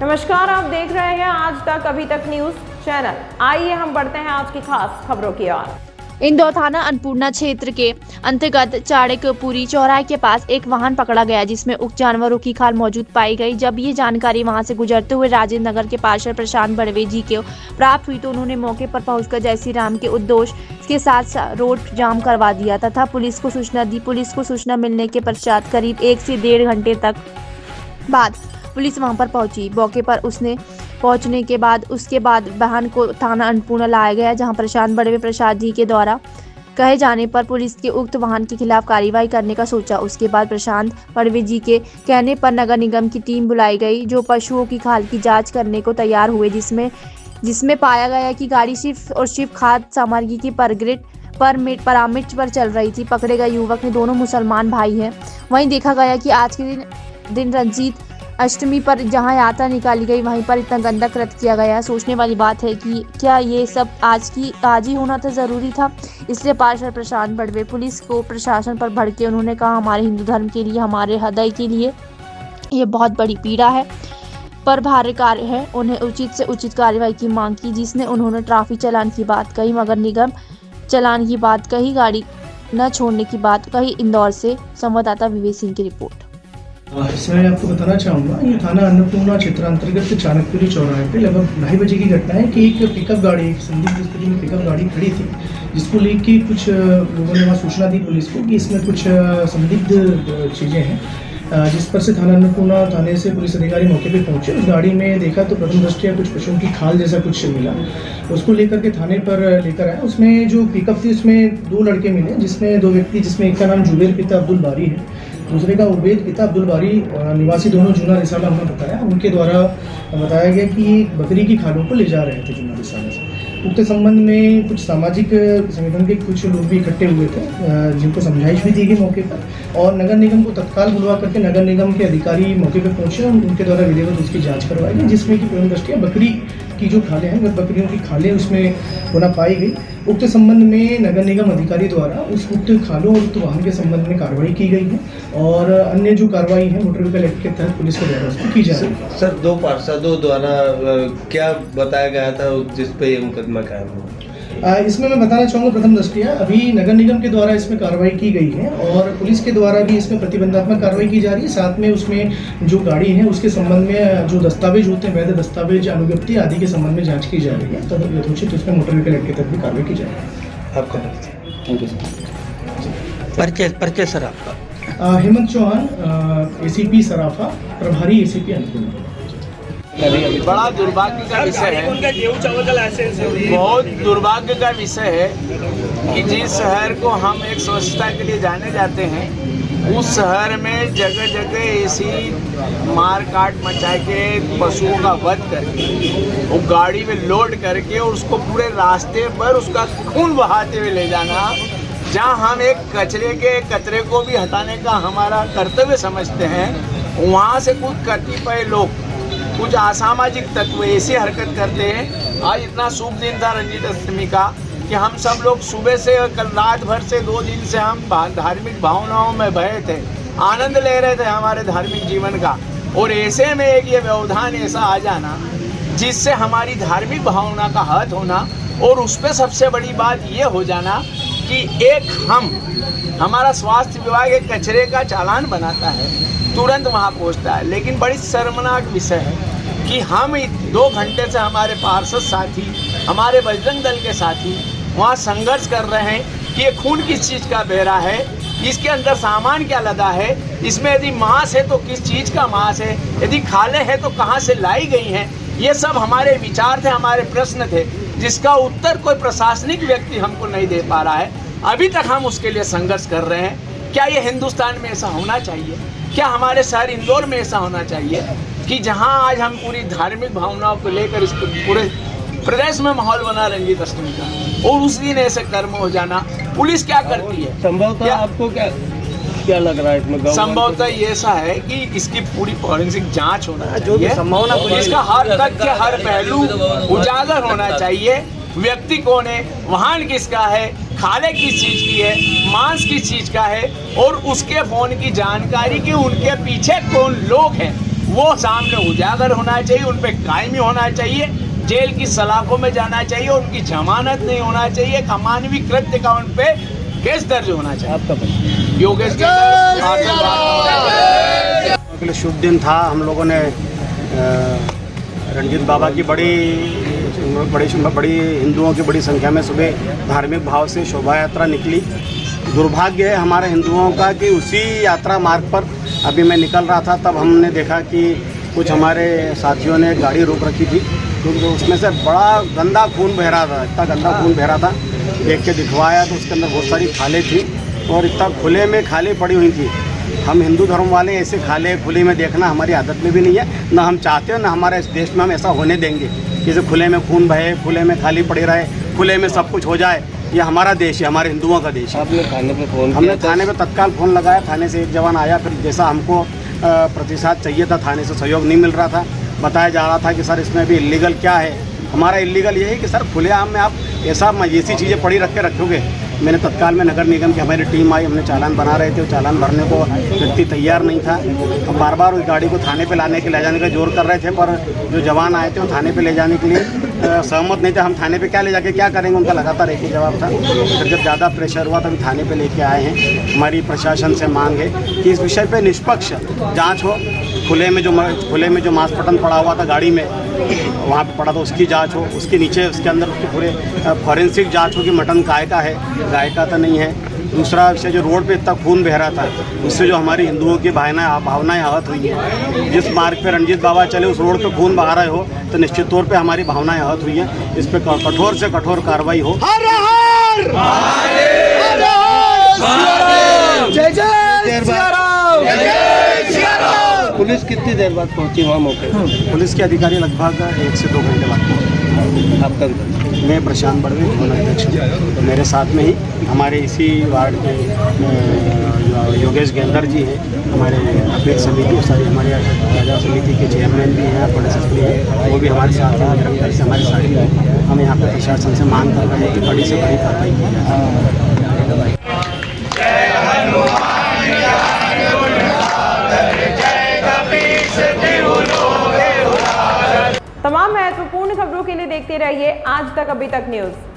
नमस्कार, आप देख रहे हैं आज तक अभी तक न्यूज चैनल। आइए हम बढ़ते हैं आज की खास खबरों की ओर। इंदौर थाना अन्नपूर्णा क्षेत्र के अंतर्गत चाणक्यपुरी चौराहे के पास एक वाहन पकड़ा गया जिसमें उक्त जानवरों की खाल मौजूद पाई गई। जब ये जानकारी वहां से गुजरते हुए राजेंद्र नगर के पार्षद प्रशांत बड़वे जी को प्राप्त हुई तो उन्होंने मौके पर पहुंचकर जय श्री राम के उद्घोष के साथ रोड जाम करवा दिया तथा पुलिस को सूचना दी। पुलिस को सूचना मिलने के पश्चात करीब 1 से 1.5 घंटे तक बाद पुलिस वहां पर पहुंची। मौके पर उसने पहुंचने के बाद उसके बाद वाहन को थाना अन्नपूर्णा लाया गया, जहां प्रशांत बड़वे प्रसाद जी के द्वारा कहे जाने पर पुलिस के उक्त वाहन के खिलाफ कार्रवाई करने का सोचा। उसके बाद प्रशांत बड़वे जी के कहने पर नगर निगम की टीम बुलाई गई जो पशुओं की खाल की जाँच करने को तैयार हुए, जिसमें पाया गया कि गाड़ी सिर्फ और सिर्फ खाद्य सामग्री की परमिट पर चल रही थी। पकड़े गए युवक ने दोनों मुसलमान भाई हैं। वहीं देखा गया कि आज के दिन रंजीत अष्टमी पर जहां यात्रा निकाली गई वहीं पर इतना गंदा कृत्य किया गया। सोचने वाली बात है कि क्या ये सब आज ही होना था, ज़रूरी था। इसलिए पार्षद प्रशांत बड़वे पुलिस को प्रशासन पर भड़के। उन्होंने कहा हमारे हिंदू धर्म के लिए, हमारे हृदय के लिए ये बहुत बड़ी पीड़ा है, पर भारी कार्य है। उन्हें उचित से उचित कार्रवाई की मांग की, जिसने उन्होंने ट्रैफिक चालान की बात कही, मगर निगम चालान की बात कही, गाड़ी न छोड़ने की बात कही। इंदौर से संवाददाता विवेक सिंह की रिपोर्ट। इसमें आपको बताना चाहूँगा, ये थाना अन्नपूर्णा क्षेत्र अंतर्गत चाणक्यपुरी चौराहे पे लगभग 2:30 बजे की घटना है कि एक पिकअप गाड़ी, एक संदिग्ध स्थिति में पिकअप गाड़ी खड़ी थी, जिसको लेके कुछ लोगों ने वहाँ सूचना दी पुलिस को कि इसमें कुछ संदिग्ध चीज़ें हैं, जिस पर से थाना अन्नपूर्णा थाने से पुलिस अधिकारी मौके पे पहुंचे। उस गाड़ी में देखा तो प्रथम दृष्टया कुछ पशुओं की खाल जैसा कुछ मिला, उसको लेकर के थाने पर लेकर आए। उसमें जो पिकअप थी उसमें 2 लड़के मिले, जिसमें 2 व्यक्ति, जिसमें एक का नाम जुबेर पिता अब्दुल बारी है, दूसरे का उबैद पिता अब्दुल बारी निवासी, दोनों जूना रिसाला उन्होंने बताया। उनके द्वारा बताया गया कि बकरी की खालों को ले जा रहे थे जूना रिसाला से। उक्त संबंध में कुछ सामाजिक संगठन के कुछ लोग भी इकट्ठे हुए थे, जिनको समझाइश भी दी गई मौके पर, और नगर निगम को तत्काल बुलवा करके नगर निगम के अधिकारी मौके पर पहुंचे और उनके द्वारा विधिवत उसकी जाँच करवाई गई, जिसमें कि प्रथम दृष्टया बकरी की जो खालें हैं, बकरियों की खालें उसमें होना पाई गई। उक्त संबंध में नगर निगम अधिकारी द्वारा उस उक्त खालों और उक्त वाहन के संबंध में कार्रवाई की गई है और अन्य जो कार्रवाई है मोटर व्हीकल एक्ट के तहत पुलिस के द्वारा उसको की जा रही है। सर, 2 पार्षदों द्वारा क्या बताया गया था जिस पे ये मुकदमा कायम हुआ? इसमें मैं बताना चाहूँगा, प्रथम दृष्टया अभी नगर निगम के द्वारा इसमें कार्रवाई की गई है और पुलिस के द्वारा भी इसमें प्रतिबंधात्मक कार्रवाई की जा रही है। साथ में उसमें जो गाड़ी है उसके संबंध में जो दस्तावेज होते हैं, वैध दस्तावेज, अनुज्ञप्ति आदि के संबंध में जांच की जा रही है, तब यथोचित उसमें मोटर व्हीकल एक्ट के तहत भी कार्रवाई की जा रही है। आपका थैंक यू सर। परिचय सर आपका? हेमंत चौहान, ACP सराफा, प्रभारी ACP अन्नपूर्णा। बड़ा दुर्भाग्य का विषय है, बहुत दुर्भाग्य का विषय है कि जिस शहर को हम एक स्वच्छता के लिए जाने जाते हैं, उस शहर में जगह जगह ऐसी मार काट मचा के पशुओं का वध करके वो गाड़ी में लोड करके और उसको पूरे रास्ते पर उसका खून बहाते हुए ले जाना, जहां हम एक कचरे को भी हटाने का हमारा कर्तव्य समझते हैं, वहां से कुछ कतिपय लोग, कुछ असामाजिक तत्व ऐसी हरकत करते हैं। आज इतना शुभ दिन था रंजीत अष्टमी का कि हम सब लोग सुबह से कल रात भर से 2 दिन से हम धार्मिक भावनाओं में बहे थे, आनंद ले रहे थे हमारे धार्मिक जीवन का, और ऐसे में एक ये व्यवधान ऐसा आ जाना जिससे हमारी धार्मिक भावना का हत होना, और उस पर सबसे बड़ी बात ये हो जाना कि एक हमारा स्वास्थ्य विभाग एक कचरे का चालान बनाता है, तुरंत वहाँ पहुँचता है, लेकिन बड़ी शर्मनाक विषय है कि हम 2 घंटे से हमारे पार्षद साथी, हमारे बजरंग दल के साथी वहाँ संघर्ष कर रहे हैं कि ये खून किस चीज़ का बह रहा है, इसके अंदर सामान क्या लदा है, इसमें यदि मांस है तो किस चीज़ का मांस है, यदि खाले हैं तो कहाँ से लाई गई हैं। ये सब हमारे विचार थे, हमारे प्रश्न थे, जिसका उत्तर कोई प्रशासनिक व्यक्ति हमको नहीं दे पा रहा है। अभी तक हम उसके लिए संघर्ष कर रहे हैं। क्या ये हिंदुस्तान में ऐसा होना चाहिए? क्या हमारे शहर इंदौर में ऐसा होना चाहिए कि जहां आज हम पूरी धार्मिक भावनाओं को लेकर इस पूरे प्रदेश में माहौल बना रंजीत अष्टमी का, और उस दिन ऐसे कर्म हो जाना? पुलिस क्या करती है? संभवतः आपको क्या लग रहा है इसमें? संभवतः ये ऐसा है कि इसकी पूरी फॉरेंसिक जांच होना चाहिए, इसका हर तथ्य, हर पहलू उजागर होना चाहिए। व्यक्ति कौन है, वाहन किसका है, खाले किस चीज की है, मांस किस चीज का है, और उसके फोन की जानकारी कि उनके पीछे कौन लोग हैं, वो सामने उजागर होना चाहिए, उन पे कायमी होना चाहिए, जेल की सलाखों में जाना चाहिए, उनकी जमानत नहीं होना चाहिए, एक अमानवीय कृत्य का उन पे केस दर्ज होना चाहिए। आपका योगेश के शुभ दिन था। हम लोगों ने रणजीत बाबा की बड़ी हिंदुओं की बड़ी संख्या में सुबह धार्मिक भाव से शोभा यात्रा निकली। दुर्भाग्य है हमारे हिंदुओं का कि उसी यात्रा मार्ग पर अभी मैं निकल रहा था, तब हमने देखा कि कुछ हमारे साथियों ने गाड़ी रोक रखी थी, क्योंकि उसमें से बड़ा गंदा खून बह रहा था, इतना गंदा खून बह रहा था। देख के दिखवाया तो उसके अंदर बहुत सारी खालें थी और इतना खुले में खालें पड़ी हुई थी। हम हिंदू धर्म वाले ऐसे खाले खुले में देखना हमारी आदत में भी नहीं है, ना हम चाहते हैं, ना हमारे इस देश में हम ऐसा होने देंगे कि जैसे खुले में खून बहे, खुले में खाली पड़ी रहे, खुले में सब कुछ हो जाए। ये हमारा देश है, हमारे हिंदुओं का देश है। आपने थाने पे फोन हमने थाने पे तत्काल फ़ोन लगाया, थाने से एक जवान आया, फिर जैसा हमको प्रतिशत चाहिए था थाने से सहयोग नहीं मिल रहा था। बताया जा रहा था कि सर इसमें भी इलीगल क्या है। हमारा इलीगल ये है कि सर खुलेआम में आप ऐसा मजेसी चीज़ें पड़ी रख के रखोगे। मैंने तत्काल में नगर निगम की हमारी टीम आई, हमने चालान बना रहे थे, चालान भरने को व्यक्ति तैयार नहीं था। हम बार बार उस गाड़ी को थाने पे ले जाने का जोर कर रहे थे, पर जो जवान आए थे वो थाने पे ले जाने के लिए सहमत नहीं थे। हम थाने पे क्या ले जाके क्या करेंगे, उनका लगातार एक ही जवाब था। फिर जब ज़्यादा प्रेशर हुआ तो हम थाने पे लेके आए हैं। हमारी प्रशासन से मांग है कि इस विषय पे निष्पक्ष जांच हो। खुले में जो मांस पटन पड़ा हुआ था गाड़ी में, वहाँ पे पड़ा था, उसकी जांच हो। उसके नीचे उसके अंदर उसके पूरे फॉरेंसिक जांच हो कि मटन काय का है, गाय का तो नहीं है। दूसरा विषय, जो रोड पे इतना खून बह रहा था, उससे जो हमारी हिंदुओं की भावनाएं आहत हुई हैं। जिस मार्ग पे रणजीत बाबा चले उस रोड पे खून बहा रहे हो तो निश्चित तौर पे हमारी भावनाएं आहत हुई हैं। इस पे कठोर से कठोर कार्रवाई हो। पुलिस कितनी देर बाद पहुंची वहाँ मौके पर? पुलिस के अधिकारी लगभग 1 से 2 घंटे बाद पहुंचे। आपका मैं प्रशांत बड़वे जोन अध्यक्ष हूँ। तो मेरे साथ में ही हमारे इसी वार्ड के योगेश गेंदर जी हैं, हमारे अपील समिति सारी हमारे राजा समिति के चेयरमैन भी हैं, बड़े सक्रिय हैं, वो भी हमारे साथ हैं, निरंतर से हमारे साथ हैं। हम यहाँ पर प्रशासन से मांग कर रहे हैं कि बड़ी से बड़ी कार्रवाई की जाए। तमाम महत्वपूर्ण खबरों के लिए देखते रहिए आज तक अभी तक न्यूज़।